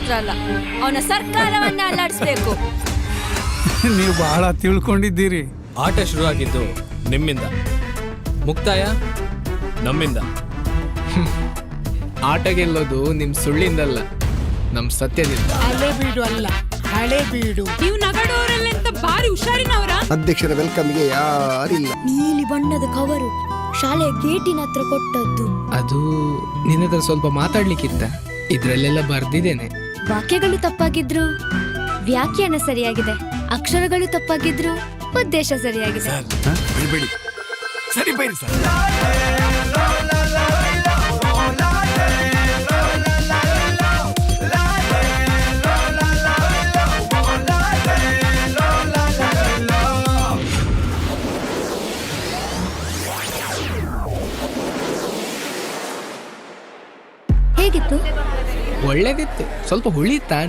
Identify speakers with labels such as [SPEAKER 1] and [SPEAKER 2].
[SPEAKER 1] ಮಾತ್ರ ಅಲ್ಲ, ಅವನ ಸರ್ಕಾರವನ್ನ ಅಲ್ಲಾಡಿಸ್ಬೇಕು.
[SPEAKER 2] ನೀವು ಬಹಳ ತಿಳ್ಕೊಂಡಿದ್ದೀರಿ.
[SPEAKER 3] ಆಟ ಶುರುವಾಗಿದ್ದು ನಿಮ್ಮಿಂದ, ಮುಕ್ತಾಯ ನಮ್ಮಿಂದ.
[SPEAKER 4] ಆಟ ಗೆಲ್ಲೋದು ನಿಮ್ ಸುಳ್ಳಿಂದಲ್ಲ, ನಮ್ ಸತ್ಯದಿಂದ.
[SPEAKER 5] ಹಳೆ ಬೀಡು ಅಲ್ಲ, ಹಳೆ ಬೀಡು.
[SPEAKER 6] ನೀವು ನಗಡೋರಲ್ಲಂತ ಬಾರಿ ಹುಷಾರಿನವರ.
[SPEAKER 7] ಅಧ್ಯಕ್ಷರ ವೆಲ್ಕಮ್ಗೆ ಯಾರಿಲ್ಲ.
[SPEAKER 8] ನೀಲಿ ಬಣ್ಣದ ಕವರು ಶಾಲೆಯ ಗೇಟಿನ ಹತ್ರ ಕೊಟ್ಟದ್ದು.
[SPEAKER 4] ಅದು ನಿನ್ನ ಹತ್ರ ಸ್ವಲ್ಪ ಮಾತಾಡ್ಲಿಕ್ಕಿತ್ತ, ಇದ್ರಲ್ಲೆಲ್ಲ ಬರ್ದಿದ್ದೇನೆ.
[SPEAKER 8] ವಾಕ್ಯಗಳು ತಪ್ಪಾಗಿದ್ರು ವ್ಯಾಖ್ಯಾನ ಸರಿಯಾಗಿದೆ, ಅಕ್ಷರಗಳು ತಪ್ಪಾಗಿದ್ರು ಉದ್ದೇಶ ಸರಿಯಾಗಿದೆ.
[SPEAKER 2] ಬಿಡಿ ಸರಿ ಬೈರಿ ಸರ್.
[SPEAKER 8] ಹೇಗಿತ್ತು?
[SPEAKER 4] ಒಳ್ಳೇದಿತ್ತು, ಸ್ವಲ್ಪ ಹುಳಿತಾ